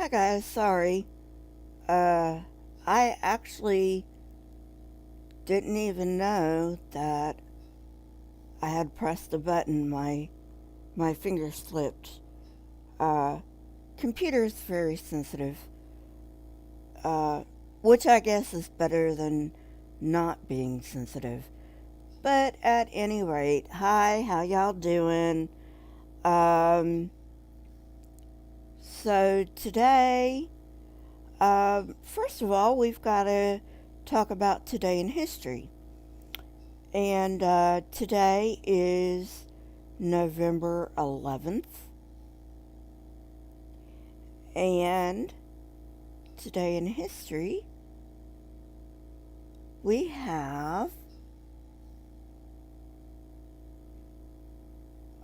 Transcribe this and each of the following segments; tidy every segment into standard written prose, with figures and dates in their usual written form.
Hi guys, sorry. I actually didn't even know that I had pressed the button. My finger slipped. Uh, Computer is very sensitive. Uh, which I guess is better than not being sensitive. But at any rate, hi, how y'all doing? Um, so today, first of all, we've got to talk about today in history. And today is November 11th. And today in history, we have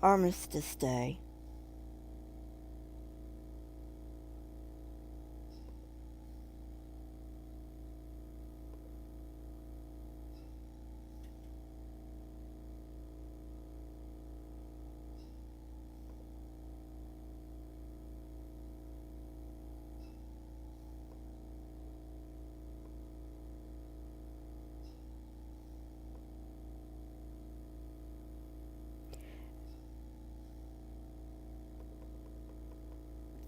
Armistice Day.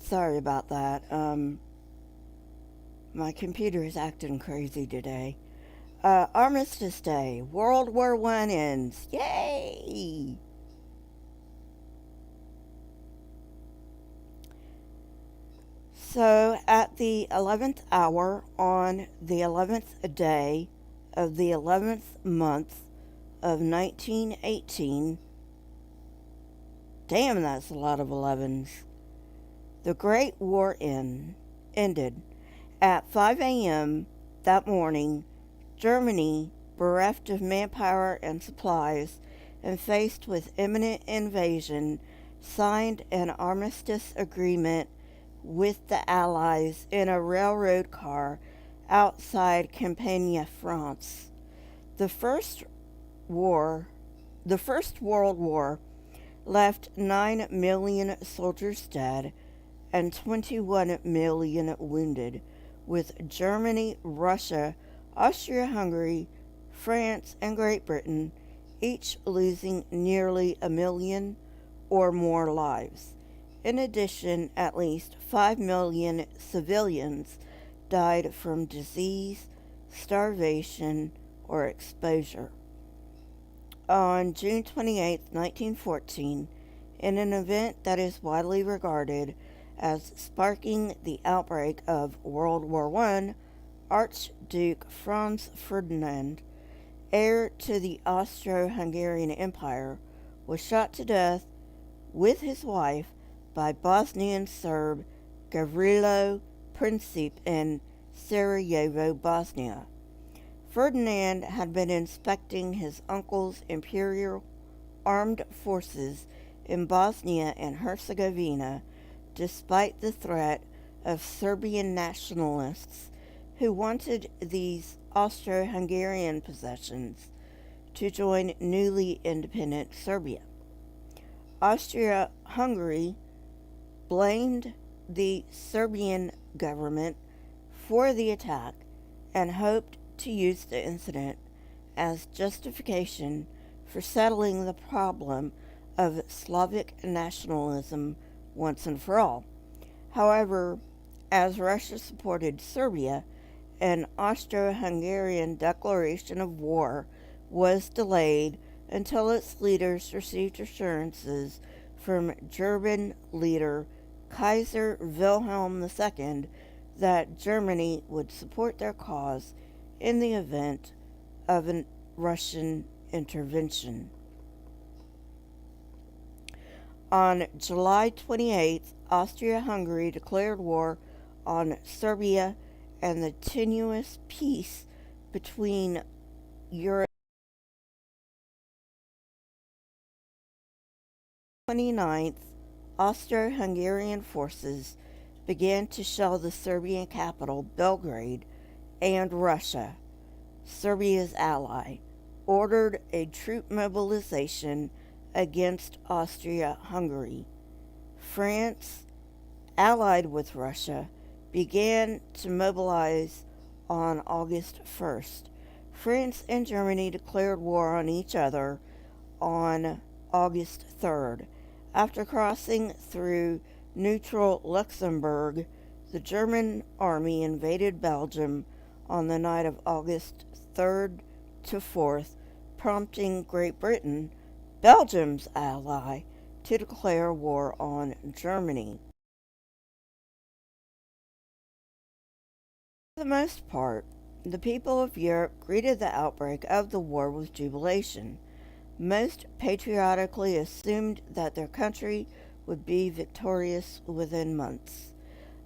Sorry about that. My computer is acting crazy today. Armistice Day. World War One ends. Yay! So, at the 11th hour on the 11th day of the 11th month of 1918, damn, that's a lot of 11s, the Great War ended. At 5 a.m. that morning, Germany, bereft of manpower and supplies and faced with imminent invasion, signed an armistice agreement with the Allies in a railroad car outside Compiègne, France. The first war, the First World War left 9 million soldiers dead and 21 million wounded, with Germany, Russia, Austria-Hungary, France, and Great Britain each losing nearly a million or more lives. In addition, at least 5 million civilians died from disease, starvation, or exposure. On June 28, 1914, in an event that is widely regarded as sparking the outbreak of World War I, Archduke Franz Ferdinand, heir to the Austro-Hungarian Empire, was shot to death with his wife by Bosnian Serb Gavrilo Princip in Sarajevo, Bosnia. Ferdinand had been inspecting his uncle's imperial armed forces in Bosnia and Herzegovina despite the threat of Serbian nationalists who wanted these Austro-Hungarian possessions to join newly independent Serbia. Austria-Hungary blamed the Serbian government for the attack and hoped to use the incident as justification for settling the problem of Slavic nationalism once and for all. However, as Russia supported Serbia, an Austro-Hungarian declaration of war was delayed until its leaders received assurances from German leader Kaiser Wilhelm II that Germany would support their cause in the event of a Russian intervention. On July 28th, Austria-Hungary declared war on Serbia, and the tenuous peace between Europe. 29th, Austro-Hungarian forces began to shell the Serbian capital, Belgrade, and Russia, Serbia's ally, ordered a troop mobilization against Austria-Hungary. France, allied with Russia, began to mobilize on August 1st. France and Germany declared war on each other on August 3rd. After crossing through neutral Luxembourg, the German army invaded Belgium on the night of August 3rd to 4th, prompting Great Britain, Belgium's ally, to declare war on Germany. For the most part, the people of Europe greeted the outbreak of the war with jubilation. Most patriotically assumed that their country would be victorious within months.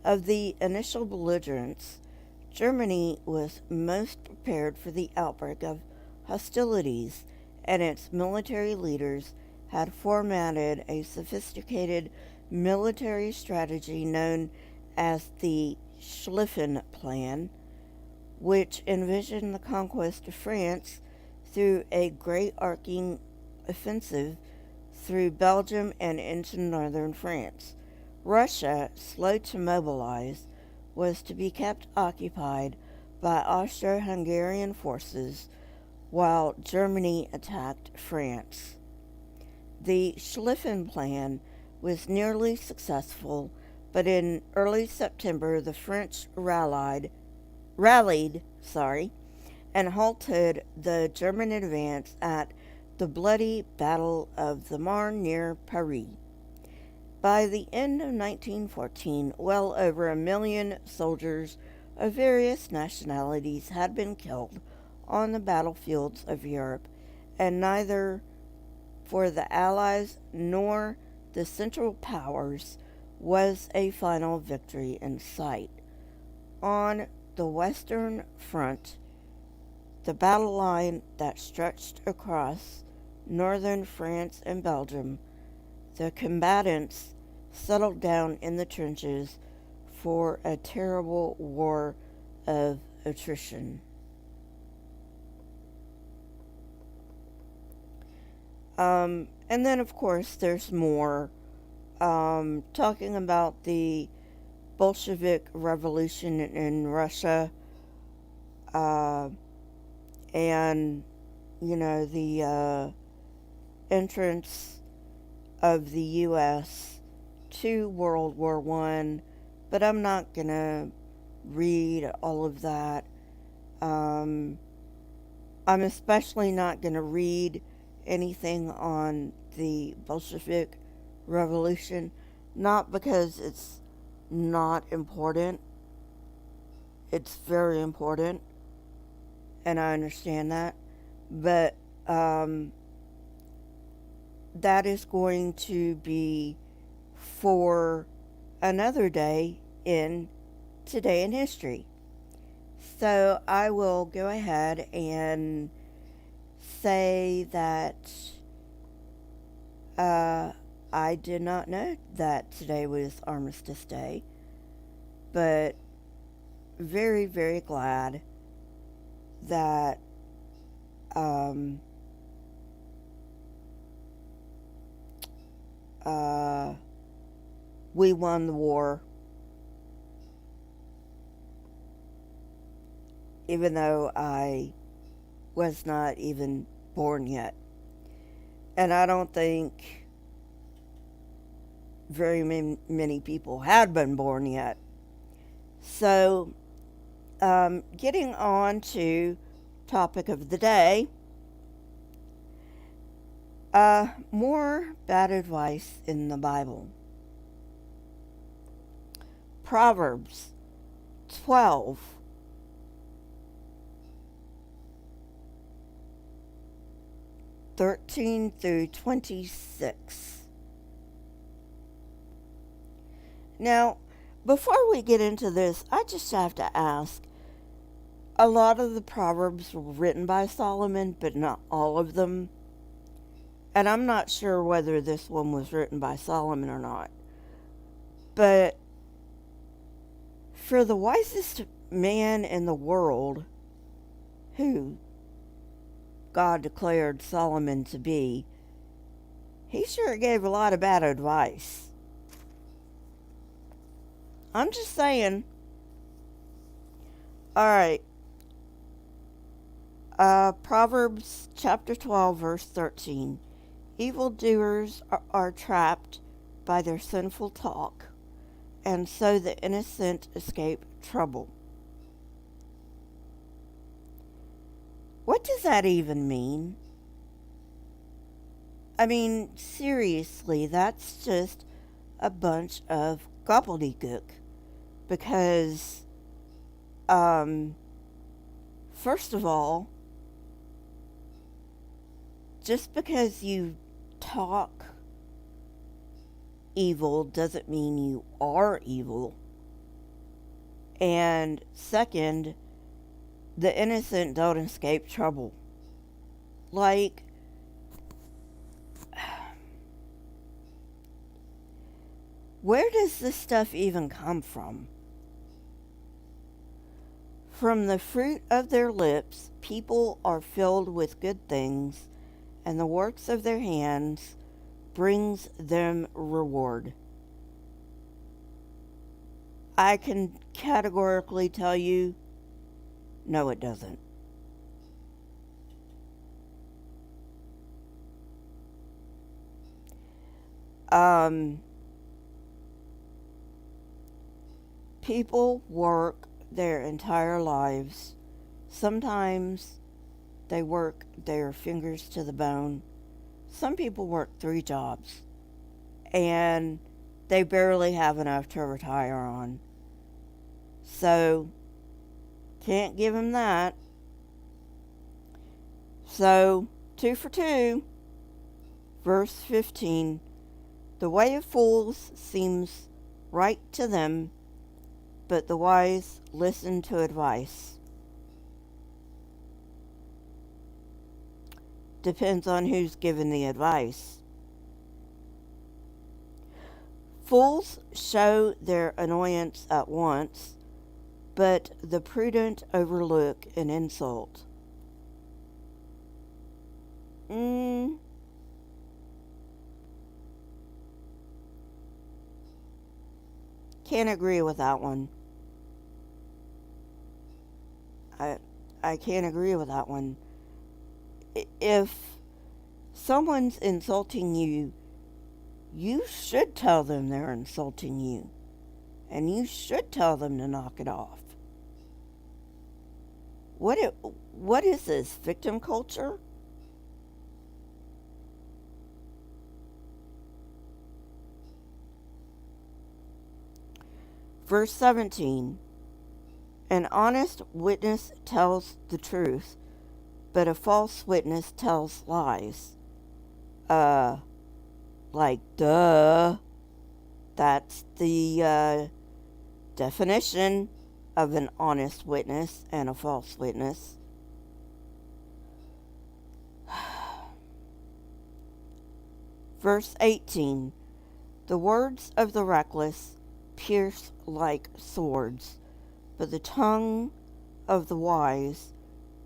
Of the initial belligerents, Germany was most prepared for the outbreak of hostilities, and its military leaders had formatted a sophisticated military strategy known as the Schlieffen Plan, which envisioned the conquest of France through a great arcing offensive through Belgium and into northern France. Russia, slow to mobilize, was to be kept occupied by Austro-Hungarian forces while Germany attacked France. The Schlieffen Plan was nearly successful, but in early September the French rallied, and halted the German advance at the bloody Battle of the Marne near Paris. By the end of 1914, well over 1 million soldiers of various nationalities had been killed on the battlefields of Europe, and neither for the Allies nor the Central Powers was a final victory in sight. On the Western Front, the battle line that stretched across northern France and Belgium, the combatants settled down in the trenches for a terrible war of attrition. And then, of course, there's more talking about the Bolshevik Revolution in Russia, and, the entrance of the U.S. to World War I, but I'm not going to read all of that. I'm especially not going to read anything on the Bolshevik Revolution, not because it's not important. It's very important, and I understand that, but that is going to be for another day in Today in History. So I will go ahead and say that I did not know that today was Armistice Day, but very, very glad that we won the war, even though I was not even born yet. And I don't think very many people had been born yet. So, getting on to topic of the day, more bad advice in the Bible. Proverbs 12. (13 through 26). Now, before we get into this, I just have to ask, a lot of the Proverbs were written by Solomon, but not all of them. And I'm not sure whether this one was written by Solomon or not. But for the wisest man in the world, who God declared Solomon to be, he sure gave a lot of bad advice. I'm just saying, Alright. Proverbs chapter 12, verse 13. Evildoers are trapped by their sinful talk, and so the innocent escape trouble. What does that even mean? I mean, seriously, that's just a bunch of gobbledygook. Because, first of all, just because you talk evil doesn't mean you are evil. And second, the innocent don't escape trouble. Like, where does this stuff even come from? From the fruit of their lips, people are filled with good things, and the works of their hands brings them reward. I can categorically tell you, no, it doesn't. People work their entire lives. Sometimes they work their fingers to the bone. Some people work 3 jobs, and they barely have enough to retire on. So, can't give them that. So, 2 for 2. Verse 15. The way of fools seems right to them, but the wise listen to advice. Depends on who's given the advice. Fools show their annoyance at once, but the prudent overlook an insult. Can't agree with that one. I can't agree with that one. If someone's insulting you, you should tell them they're insulting you. And you should tell them to knock it off. What is this, victim culture? Verse 17. An honest witness tells the truth, but a false witness tells lies. Like, duh. That's the definition of an honest witness and a false witness. Verse 18. The words of the reckless pierce like swords, but the tongue of the wise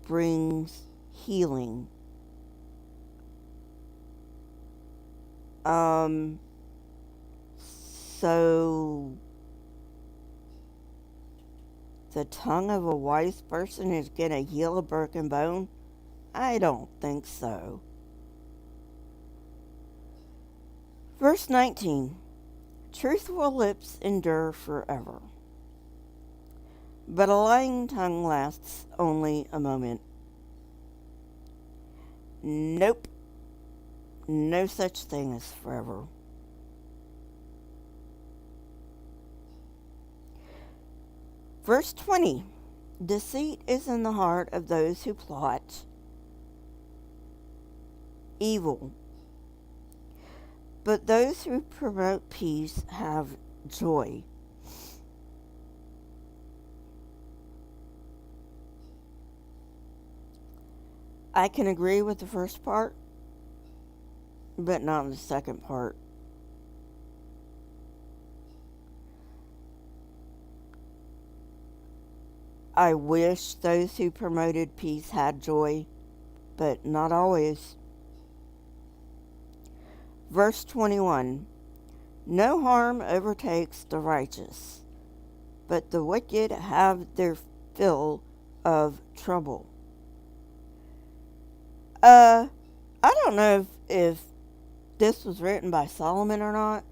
brings healing. So the tongue of a wise person is going to heal a broken bone? I don't think so. Verse 19. Truthful lips endure forever, but a lying tongue lasts only a moment. Nope. No such thing as forever. Verse 20. Deceit is in the heart of those who plot evil, but those who promote peace have joy. I can agree with the first part, but not the second part. I wish those who promoted peace had joy, but not always. Verse 21. No harm overtakes the righteous, but the wicked have their full of trouble. I don't know if this was written by Solomon or not,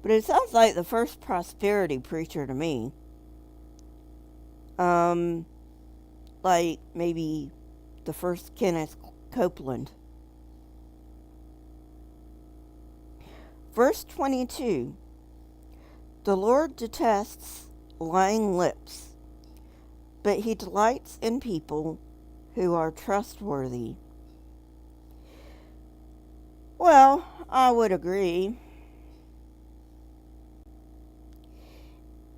but it sounds like the first prosperity preacher to me. Like maybe the first Kenneth Copeland. Verse 22. The Lord detests lying lips, but he delights in people who are trustworthy. Well, I would agree.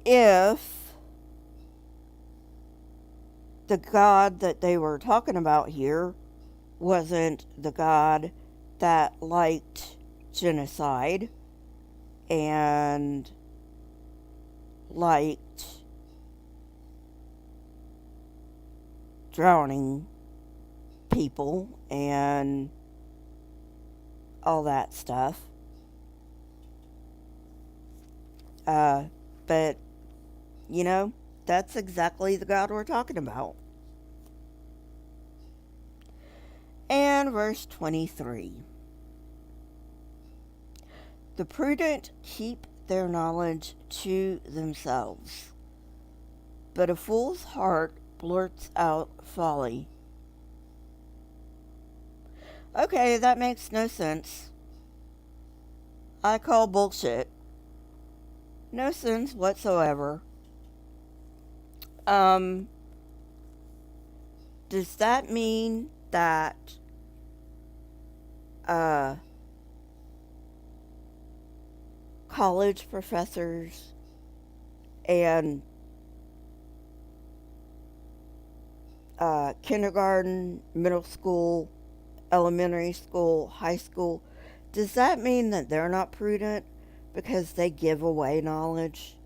If the God that they were talking about here wasn't the God that liked genocide and liked drowning people and all that stuff. But, you know, that's exactly the God we're talking about. And verse 23. The prudent keep their knowledge to themselves, but a fool's heart blurts out folly. Okay, that makes no sense. I call bullshit. No sense whatsoever. Does that mean that college professors and kindergarten, middle school, elementary school, high school, does that mean that they're not prudent because they give away knowledge?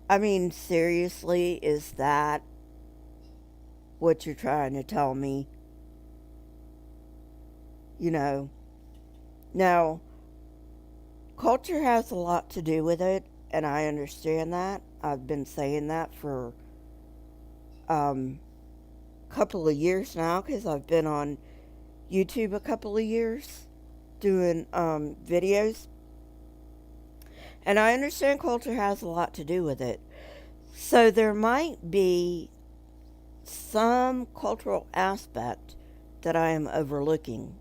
I mean, seriously, is that what you're trying to tell me? You know, now, culture has a lot to do with it, and I understand that. I've been saying that for couple of years now, because I've been on YouTube a couple of years doing videos, and I understand culture has a lot to do with it. So there might be some cultural aspect that I am overlooking.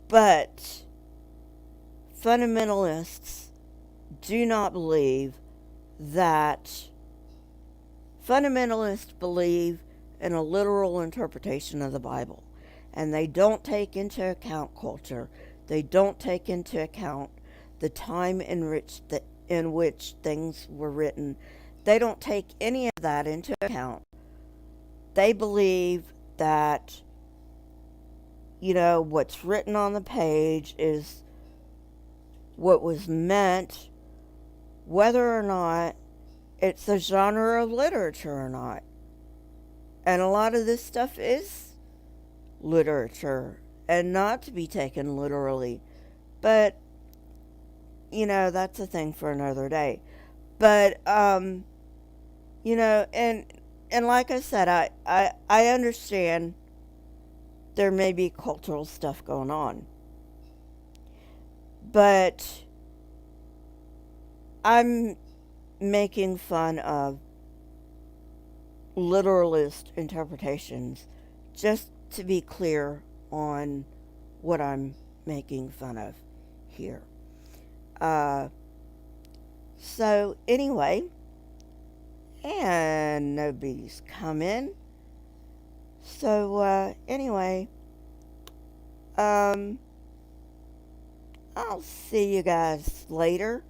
But fundamentalists do not believe that. Fundamentalists believe in a literal interpretation of the Bible, and they don't take into account culture. They don't take into account the time in which things were written. They don't take any of that into account. They believe that, you know, what's written on the page is what was meant, whether or not it's a genre of literature or not. And a lot of this stuff is literature and not to be taken literally. But, you know, that's a thing for another day. But, you know, and like I said, I understand there may be cultural stuff going on. But I'm making fun of literalist interpretations, just to be clear on what I'm making fun of here. So anyway, and nobody's come in. So anyway, I'll see you guys later.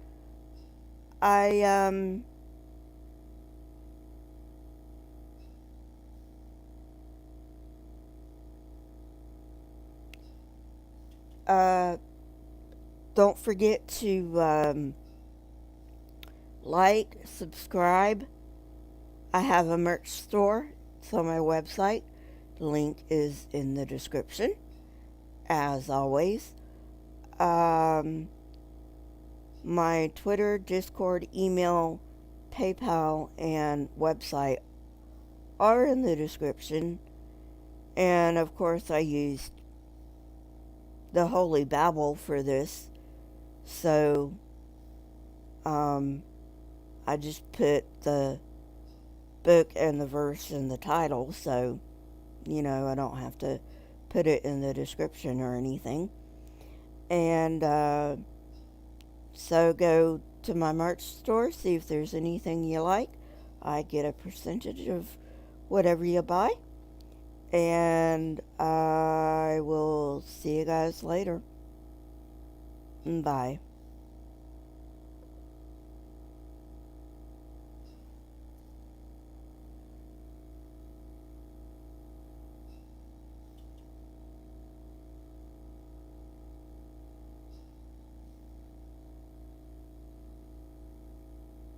Don't forget to like, subscribe. I have a merch store. It's on my website. The link is in the description, as always. My Twitter, Discord, email, PayPal, and website are in the description. And of course, I used the Holy Bible for this. So, I just put the book and the verse in the title. So, I don't have to put it in the description or anything. And so go to my merch store, see if there's anything you like. I get a percentage of whatever you buy. And I will see you guys later. Bye.